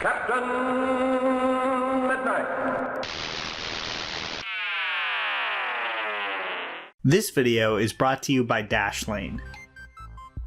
Captain Midnight. This video is brought to you by Dashlane.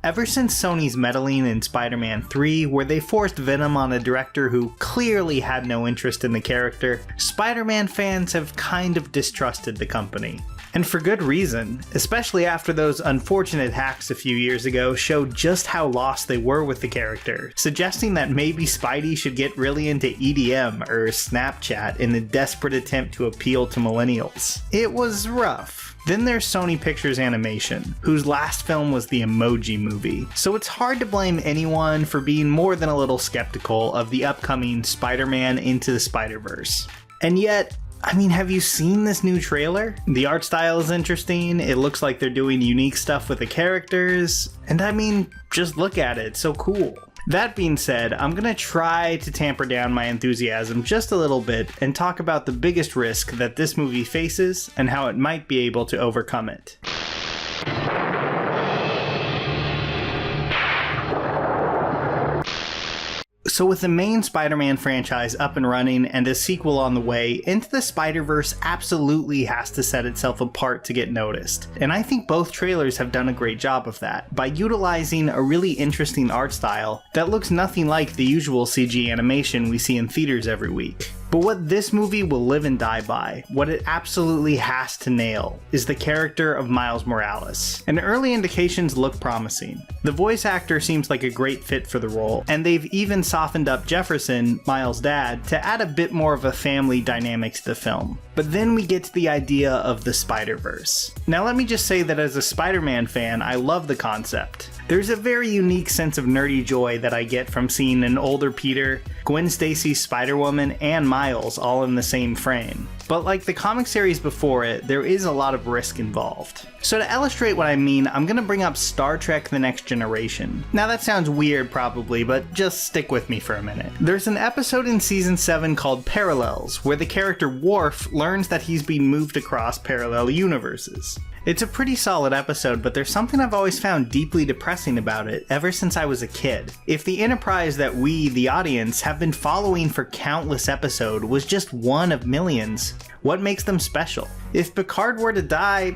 Ever since Sony's meddling in Spider-Man 3, where they forced Venom on a director who clearly had no interest in the character, Spider-Man fans have kind of distrusted the company. And for good reason, especially after those unfortunate hacks a few years ago showed just how lost they were with the character, suggesting that maybe Spidey should get really into EDM or Snapchat in a desperate attempt to appeal to millennials. It was rough. Then there's Sony Pictures Animation, whose last film was the Emoji Movie, so it's hard to blame anyone for being more than a little skeptical of the upcoming Spider-Man Into the Spider-Verse. And yet, have you seen this new trailer? The art style is interesting, it looks like they're doing unique stuff with the characters, and just look at it, it's so cool. That being said, I'm gonna try to tamper down my enthusiasm just a little bit and talk about the biggest risk that this movie faces and how it might be able to overcome it. So with the main Spider-Man franchise up and running and a sequel on the way, Into the Spider-Verse absolutely has to set itself apart to get noticed. And I think both trailers have done a great job of that, by utilizing a really interesting art style that looks nothing like the usual CG animation we see in theaters every week. But what this movie will live and die by, what it absolutely has to nail, is the character of Miles Morales. And early indications look promising. The voice actor seems like a great fit for the role, and they've even softened up Jefferson, Miles' dad, to add a bit more of a family dynamic to the film. But then we get to the idea of the Spider-Verse. Now let me just say that as a Spider-Man fan, I love the concept. There's a very unique sense of nerdy joy that I get from seeing an older Peter, Gwen Stacy's Spider-Woman, and Miles all in the same frame. But like the comic series before it, there is a lot of risk involved. So to illustrate what I mean, I'm gonna bring up Star Trek: The Next Generation. Now that sounds weird probably, but just stick with me for a minute. There's an episode in season 7 called Parallels, where the character Worf learns that he's been moved across parallel universes. It's a pretty solid episode, but there's something I've always found deeply depressing about it ever since I was a kid. If the Enterprise that we, the audience, have been following for countless episodes was just one of millions, what makes them special? If Picard were to die,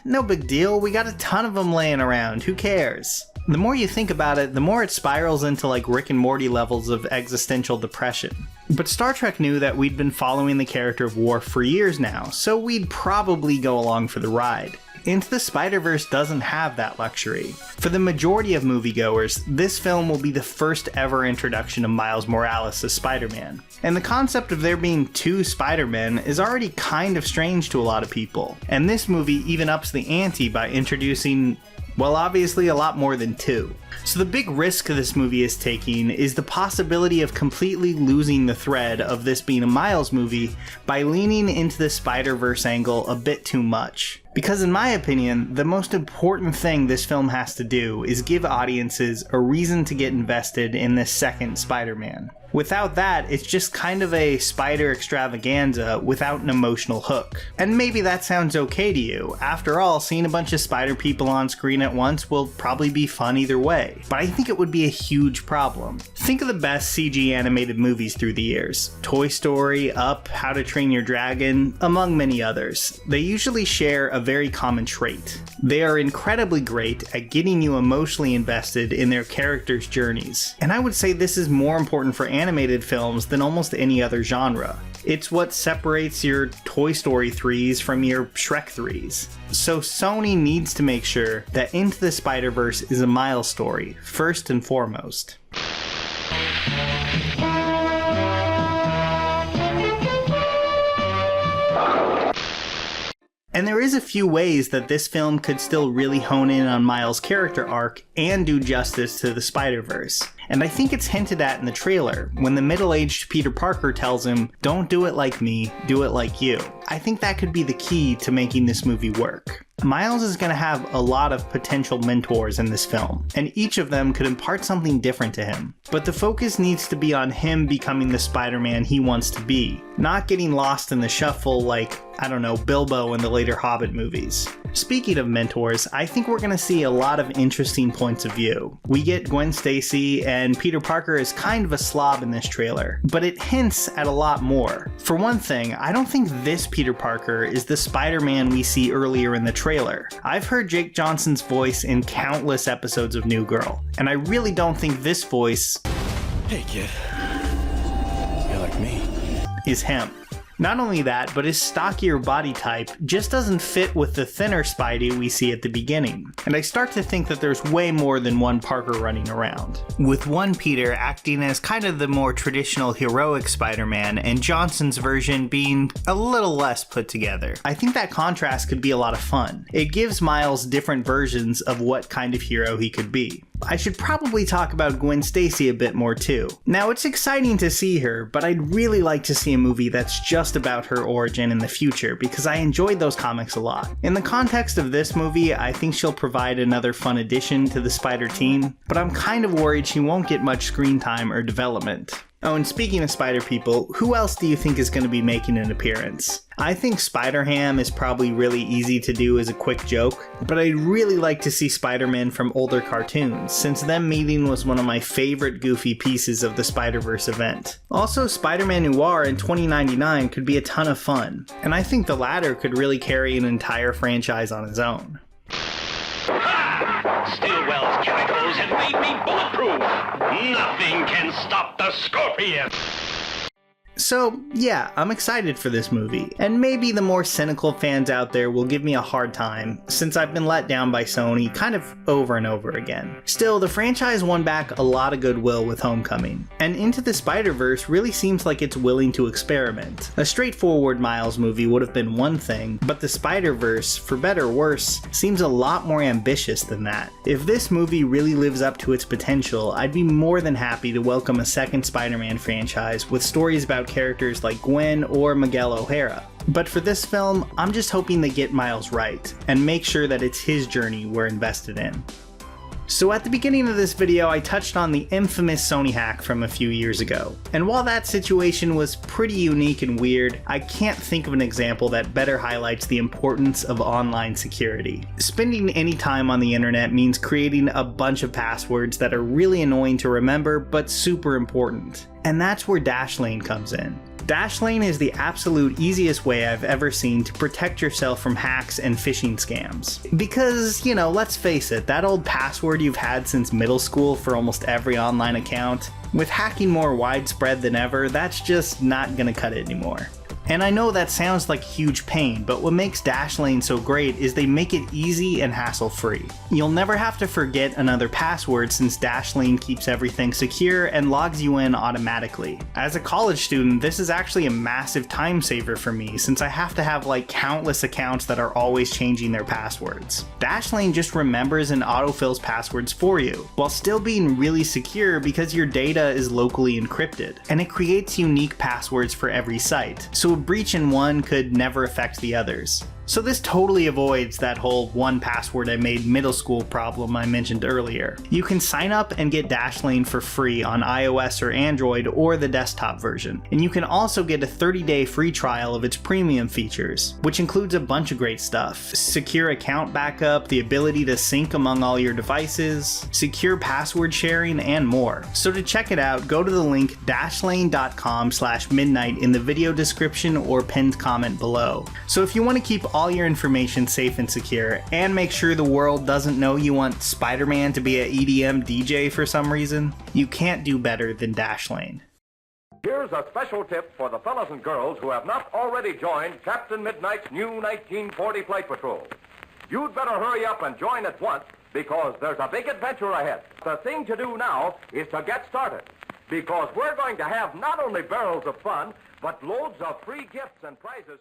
no big deal, we got a ton of them laying around, who cares? The more you think about it, the more it spirals into like Rick and Morty levels of existential depression. But Star Trek knew that we'd been following the character of Worf for years now, so we'd probably go along for the ride. Into the Spider-Verse doesn't have that luxury. For the majority of moviegoers, this film will be the first ever introduction of Miles Morales as Spider-Man. And the concept of there being two Spider-Men is already kind of strange to a lot of people. And this movie even ups the ante by introducing, well, obviously a lot more than two. So the big risk this movie is taking is the possibility of completely losing the thread of this being a Miles movie by leaning into the Spider-Verse angle a bit too much. Because in my opinion, the most important thing this film has to do is give audiences a reason to get invested in this second Spider-Man. Without that, it's just kind of a spider extravaganza without an emotional hook. And maybe that sounds okay to you. After all, seeing a bunch of spider people on screen at once will probably be fun either way. But I think it would be a huge problem. Think of the best CG animated movies through the years. Toy Story, Up, How to Train Your Dragon, among many others. They usually share a very common trait. They are incredibly great at getting you emotionally invested in their characters' journeys. And I would say this is more important for animated films than almost any other genre. It's what separates your Toy Story 3s from your Shrek 3s. So Sony needs to make sure that Into the Spider-Verse is a Miles story, first and foremost. And there is a few ways that this film could still really hone in on Miles' character arc and do justice to the Spider-Verse. And I think it's hinted at in the trailer, when the middle-aged Peter Parker tells him, "Don't do it like me, do it like you." I think that could be the key to making this movie work. Miles is going to have a lot of potential mentors in this film, and each of them could impart something different to him. But the focus needs to be on him becoming the Spider-Man he wants to be, not getting lost in the shuffle like, I don't know, Bilbo in the later Hobbit movies. Speaking of mentors, I think we're going to see a lot of interesting points of view. We get Gwen Stacy and and Peter Parker is kind of a slob in this trailer, but it hints at a lot more. For one thing, I don't think this Peter Parker is the Spider-Man we see earlier in the trailer. I've heard Jake Johnson's voice in countless episodes of New Girl, and I really don't think this voice, "Hey kid, you're like me," is him. Not only that, but his stockier body type just doesn't fit with the thinner Spidey we see at the beginning. And I start to think that there's way more than one Parker running around, with one Peter acting as kind of the more traditional heroic Spider-Man and Johnson's version being a little less put together. I think that contrast could be a lot of fun. It gives Miles different versions of what kind of hero he could be. I should probably talk about Gwen Stacy a bit more too. Now, it's exciting to see her, but I'd really like to see a movie that's just about her origin in the future, because I enjoyed those comics a lot. In the context of this movie, I think she'll provide another fun addition to the Spider team, but I'm kind of worried she won't get much screen time or development. Oh, and speaking of Spider people, who else do you think is going to be making an appearance? I think Spider-Ham is probably really easy to do as a quick joke, but I'd really like to see Spider-Man from older cartoons, since them meeting was one of my favorite goofy pieces of the Spider-Verse event. Also, Spider-Man Noir in 2099 could be a ton of fun, and I think the latter could really carry an entire franchise on its own. Stillwell's chemicals have made me bulletproof. Nothing can stop the Scorpion. So yeah, I'm excited for this movie, and maybe the more cynical fans out there will give me a hard time, since I've been let down by Sony kind of over and over again. Still, the franchise won back a lot of goodwill with Homecoming, and Into the Spider-Verse really seems like it's willing to experiment. A straightforward Miles movie would have been one thing, but the Spider-Verse, for better or worse, seems a lot more ambitious than that. If this movie really lives up to its potential, I'd be more than happy to welcome a second Spider-Man franchise with stories about characters like Gwen or Miguel O'Hara. But for this film, I'm just hoping they get Miles right, and make sure that it's his journey we're invested in. So at the beginning of this video, I touched on the infamous Sony hack from a few years ago. And while that situation was pretty unique and weird, I can't think of an example that better highlights the importance of online security. Spending any time on the internet means creating a bunch of passwords that are really annoying to remember, but super important. And that's where Dashlane comes in. Dashlane is the absolute easiest way I've ever seen to protect yourself from hacks and phishing scams. Because, you know, let's face it, that old password you've had since middle school for almost every online account, with hacking more widespread than ever, that's just not gonna cut it anymore. And I know that sounds like a huge pain, but what makes Dashlane so great is they make it easy and hassle-free. You'll never have to forget another password since Dashlane keeps everything secure and logs you in automatically. As a college student, this is actually a massive time saver for me since I have to have like countless accounts that are always changing their passwords. Dashlane just remembers and autofills passwords for you, while still being really secure because your data is locally encrypted, and it creates unique passwords for every site. So a breach in one could never affect the others. So this totally avoids that whole one password I made middle school problem I mentioned earlier. You can sign up and get Dashlane for free on iOS or Android or the desktop version. And you can also get a 30-day free trial of its premium features, which includes a bunch of great stuff. Secure account backup, the ability to sync among all your devices, secure password sharing, and more. So to check it out, go to the link dashlane.com/midnight in the video description or pinned comment below. So if you want to keep all your information safe and secure, and make sure the world doesn't know you want Spider-Man to be an EDM DJ for some reason, you can't do better than Dashlane. Here's a special tip for the fellas and girls who have not already joined Captain Midnight's new 1940 Flight Patrol. You'd better hurry up and join at once, because there's a big adventure ahead. The thing to do now is to get started, because we're going to have not only barrels of fun, but loads of free gifts and prizes too.